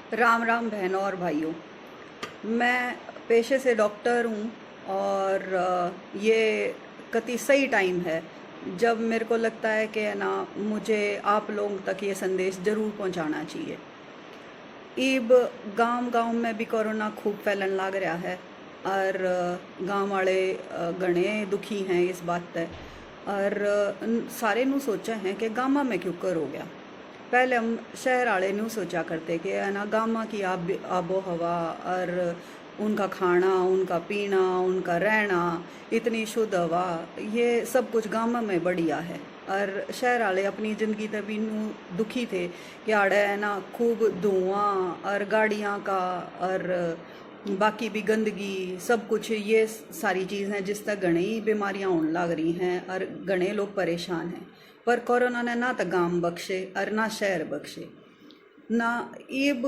राम राम बहनों और भाइयों। मैं पेशे से डॉक्टर हूँ और ये कति सही टाइम है जब मेरे को लगता है कि है ना, मुझे आप लोगों तक ये संदेश ज़रूर पहुँचाना चाहिए। इब गांव गांव में भी कोरोना खूब फैलन लग रहा है और गांव वाले घणे दुखी हैं इस बात पे। और सारे नू सोचा है कि गामा में क्यों कर हो गया। पहले हम शहर वाले नू सोचा करते कि है ना, गामा की आबो हवा और उनका खाना, उनका पीना, उनका रहना, इतनी शुद्ध हवा, ये सब कुछ गामा में बढ़िया है। और शहर वाले अपनी ज़िंदगी तभी नू दुखी थे कि आड़े है ना खूब धुआं और गाड़ियाँ का और बाकी भी गंदगी सब कुछ, ये सारी चीज़ हैं जिस तक घनी बीमारियाँ होने लग रही हैं और घने लोग परेशान हैं। पर कोरोना ने ना तो गांव बख्शे और ना शहर बख्शे ना। इब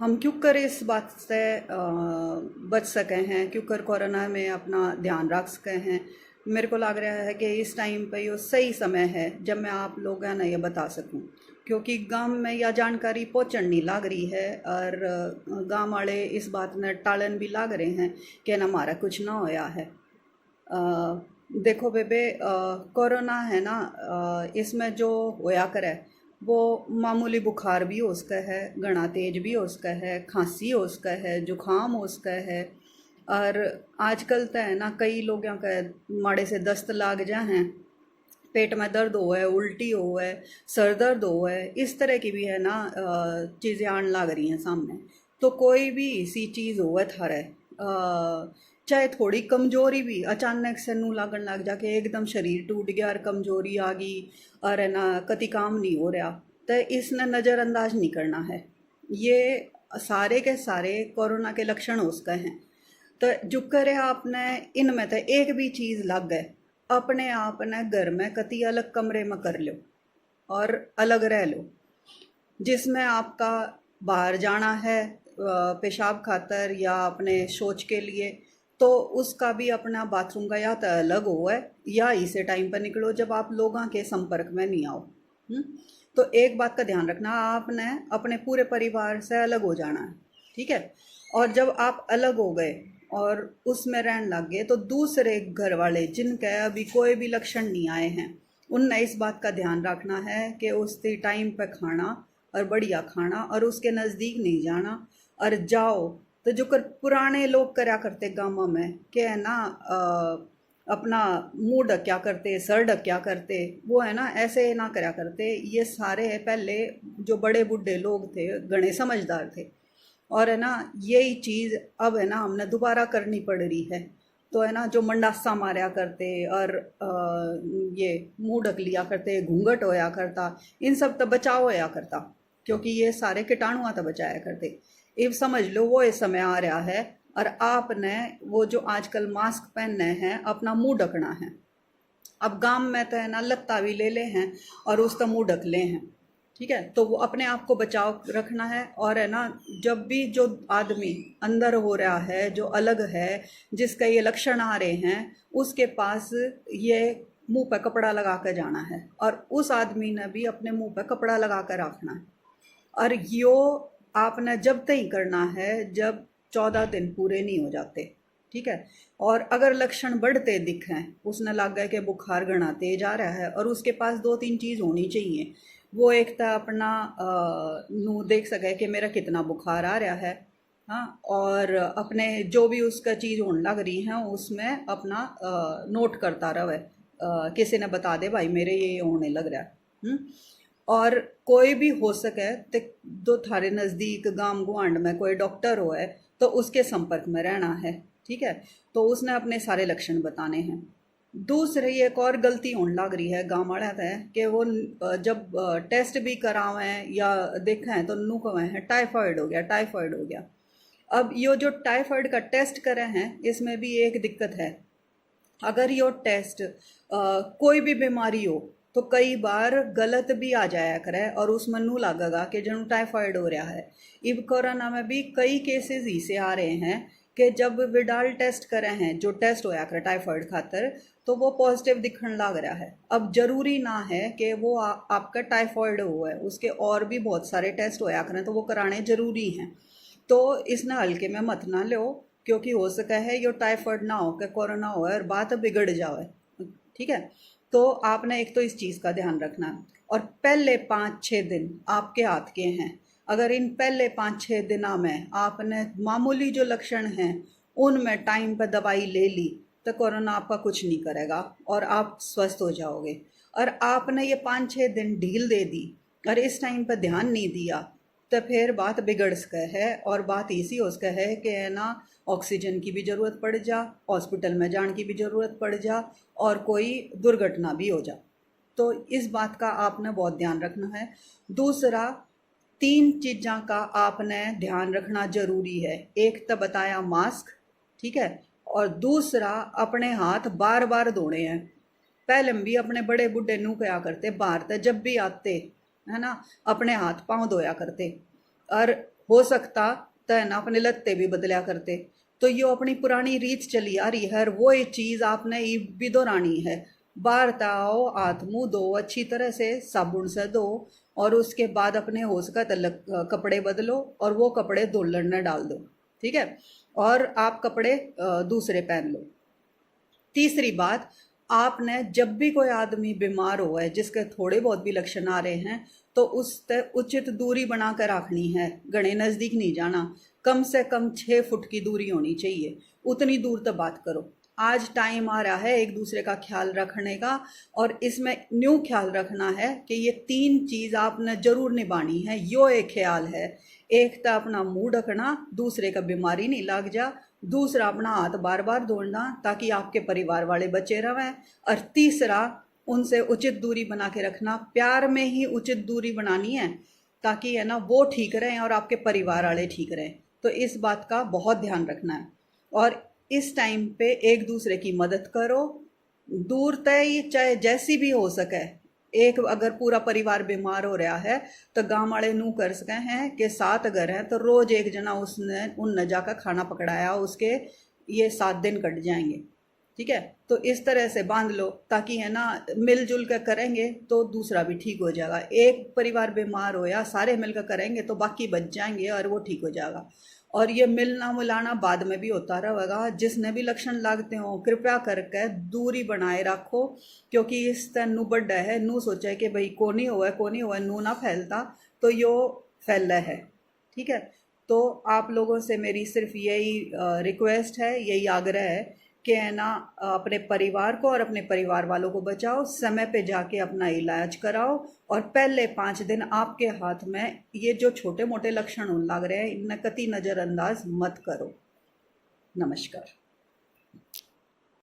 हम क्यों कर इस बात से बच सके हैं, क्यों कर कोरोना में अपना ध्यान रख सके हैं। मेरे को लग रहा है कि इस टाइम पे ये सही समय है जब मैं आप लोग है ना ये बता सकूं, क्योंकि गांव में यह जानकारी पहुंचने नहीं लग रही है और गांव वाले इस बात में टालन भी लग रहे हैं कि ना हमारा कुछ ना होया है। देखो बेबे, कोरोना है ना, इसमें जो होया करे वो मामूली बुखार भी हो सकता है, घना तेज भी हो सकता है, खांसी हो सकता है, जुकाम हो सकता है। और आजकल तो है ना कई लोगों का माड़े से दस्त लाग जा हैं, पेट में दर्द हो है, उल्टी हो है, सर दर्द हो है, इस तरह की भी है ना चीज़ें आने लग रही हैं सामने। तो कोई भी ऐसी चीज़ हो है थारे, चाहे थोड़ी कमजोरी भी अचानक से नू लगन लग जाके एकदम शरीर टूट गया और कमजोरी आ गई और है ना कति काम नहीं हो रहा, तो इसने नज़रअंदाज नहीं करना है। ये सारे के सारे कोरोना के लक्षण हो सकते हैं। तो जो करे आपने इनमें तो एक भी चीज़ लग गए, अपने आप ने घर में कति अलग कमरे में कर लो और अलग रह लो। जिसमें आपका बाहर जाना है पेशाब खातर या अपने शौच के लिए, तो उसका भी अपना बाथरूम का या तो अलग हो है या इसे टाइम पर निकलो जब आप लोगों के संपर्क में नहीं आओ। हम्म? तो एक बात का ध्यान रखना, आपने अपने पूरे परिवार से अलग हो जाना है, ठीक है। और जब आप अलग हो गए और उसमें रहने लग गए तो दूसरे घर वाले जिनके अभी कोई भी लक्षण नहीं आए हैं, उनने इस बात का ध्यान रखना है कि उसके टाइम पर खाना और बढ़िया खाना और उसके नज़दीक नहीं जाना। और जाओ तो जो कर पुराने लोग करा करते गाँव में कि है ना, अपना मुंह ढक्या करते, सर ढक्या करते, वो है ना ऐसे ना करा करते। ये सारे पहले जो बड़े बूढ़े लोग थे घने समझदार थे और है ना यही चीज़ अब है ना हमने दोबारा करनी पड़ रही है। तो है ना जो मंडासा मारा करते और ये मुंह ढक लिया करते, घूंघट होया करता, इन सब तो बचाव होया करता, क्योंकि ये सारे कीटाणु तो बचाया करते। अब समझ लो वो इस समय आ रहा है और आपने वो जो आजकल मास्क पहनने हैं अपना मुंह ढकना है। अब गांव में तो है ना लत्ता भी ले ले हैं और उसका मुंह ढक ले हैं, ठीक है। तो वो अपने आप को बचाव रखना है। और है ना जब भी जो आदमी अंदर हो रहा है, जो अलग है, जिसका ये लक्षण आ रहे हैं, उसके पास ये मुंह पे कपड़ा लगा कर जाना है और उस आदमी ने भी अपने मुंह पे कपड़ा लगा कर रखना है। और यो आपने जब तक ही करना है जब 14 दिन पूरे नहीं हो जाते, ठीक है। और अगर लक्षण बढ़ते दिखें, उसने लग गया कि बुखार घना तेज आ रहा है और उसके पास दो तीन चीज़ होनी चाहिए। वो एक तो अपना नू देख सके कि मेरा कितना बुखार आ रहा है, हाँ, और अपने जो भी उसका चीज़ होने लग रही है उसमें अपना नोट करता रहे, किसी ने बता दे भाई मेरे ये होने लग रहा है। और कोई भी हो सके तो दो थारे नज़दीक गांव गुआंढ में कोई डॉक्टर हो है तो उसके संपर्क में रहना है, ठीक है। तो उसने अपने सारे लक्षण बताने हैं। दूसरी एक और गलती होने लग रही है गाँव वाले है कि वो जब टेस्ट भी करावें या देखें तो नू कहें हैं टाइफाइड हो गया, टाइफाइड हो गया। अब ये जो टाइफाइड का टेस्ट करे हैं इसमें भी एक दिक्कत है। अगर यो टेस्ट कोई भी बीमारी हो तो कई बार गलत भी आ जाया करे और उसमें नू लगेगा कि जनु टाइफाइड हो रहा है। इब कोरोना में भी कई केसेस ही से आ रहे हैं कि जब विडाल टेस्ट करे हैं, जो टेस्ट होया करे टाइफाइड खातर, तो वो पॉजिटिव दिखने लग रहा है। अब जरूरी ना है कि वो आपका टाइफॉइड हुआ है, उसके और भी बहुत सारे टेस्ट होया करें, तो वो कराने जरूरी हैं। तो इसने हल्के में मत ना लो, क्योंकि हो सका है ये टाइफॉइड ना हो के कोरोना हो और बात बिगड़ जाए। ठीक है, तो आपने एक तो इस चीज़ का ध्यान रखना है। और पहले 5-6 दिन आपके हाथ के हैं। अगर इन पहले 5-6 दिनों में आपने मामूली जो लक्षण हैं उनमें टाइम पर दवाई ले ली, तो कोरोना आपका कुछ नहीं करेगा और आप स्वस्थ हो जाओगे। और आपने ये 5-6 दिन ढील दे दी और इस टाइम पर ध्यान नहीं दिया, तो फिर बात बिगड़ सके है। और बात इसी हो सके है कि है ना, ऑक्सीजन की भी ज़रूरत पड़ जा, हॉस्पिटल में जाने की भी ज़रूरत पड़ जा और कोई दुर्घटना भी हो जा। तो इस बात का आपने बहुत ध्यान रखना है। दूसरा, 3 चीज़ों का आपने ध्यान रखना जरूरी है। एक तो बताया मास्क, ठीक है, और दूसरा अपने हाथ बार बार धोने हैं। पहले हम भी अपने बड़े बूढ़े नू क्या करते, बाहर तक जब भी आते है ना, अपने हाथ पांव धोया करते, और हो सकता तो है ना अपने लत्ते भी बदलिया करते। तो ये अपनी पुरानी रीत चली आ रही है और वो एक चीज़ आपने ये भी दोहरानी है। बाहर आओ, हाथ मुंह धो, अच्छी तरह से साबुन से धो, और उसके बाद अपने हो सका तो कपड़े बदलो और वो कपड़े धुलन में डाल दो। ठीक है, और आप कपड़े दूसरे पहन लो। तीसरी बात, आपने जब भी कोई आदमी बीमार हुआ है जिसके थोड़े बहुत भी लक्षण आ रहे हैं, तो उससे उचित दूरी बना कर रखनी है। घने नज़दीक नहीं जाना, कम से कम 6 फुट की दूरी होनी चाहिए, उतनी दूर तक बात करो। आज टाइम आ रहा है एक दूसरे का ख्याल रखने का, और इसमें न्यू ख्याल रखना है कि ये 3 चीज़ आपने जरूर निभानी है। यो एक ख्याल है, एक तो अपना मुंह ढकना, दूसरे का बीमारी नहीं लग जा, दूसरा अपना हाथ बार बार धोना ताकि आपके परिवार वाले बचे रहें, और तीसरा उनसे उचित दूरी बना के रखना। प्यार में ही उचित दूरी बनानी है ताकि है ना वो ठीक रहें और आपके परिवार वाले ठीक रहें। तो इस बात का बहुत ध्यान रखना है। और इस टाइम पे एक दूसरे की मदद करो, दूर तय चाहे जैसी भी हो सके। एक अगर पूरा परिवार बीमार हो रहा है तो गांव वाले नू कर सके हैं कि 7 घर हैं तो रोज एक जना उसने उन जाकर खाना पकड़ाया, उसके ये 7 दिन कट जाएंगे। ठीक है, तो इस तरह से बांध लो ताकि है ना मिलजुल कर करेंगे तो दूसरा भी ठीक हो जाएगा। एक परिवार बीमार हो या सारे मिलकर करेंगे तो बाकी बच जाएंगे और वो ठीक हो जाएगा। और ये मिलना मिलाना बाद में भी होता रहेगा। जिसने भी लक्षण लगते हो कृपया करके दूरी बनाए रखो, क्योंकि इस तरह नू बड्डा है, नू सोचा कि भाई कोनी हुआ नू ना फैलता, तो यो फैला है। ठीक है, तो आप लोगों से मेरी सिर्फ यही रिक्वेस्ट है, यही आग्रह है कि है ना अपने परिवार को और अपने परिवार वालों को बचाओ, समय पे जाके अपना इलाज कराओ, और पहले 5 दिन आपके हाथ में ये जो छोटे मोटे लक्षण लग रहे हैं इन्हें कतई नज़रअंदाज मत करो। नमस्कार।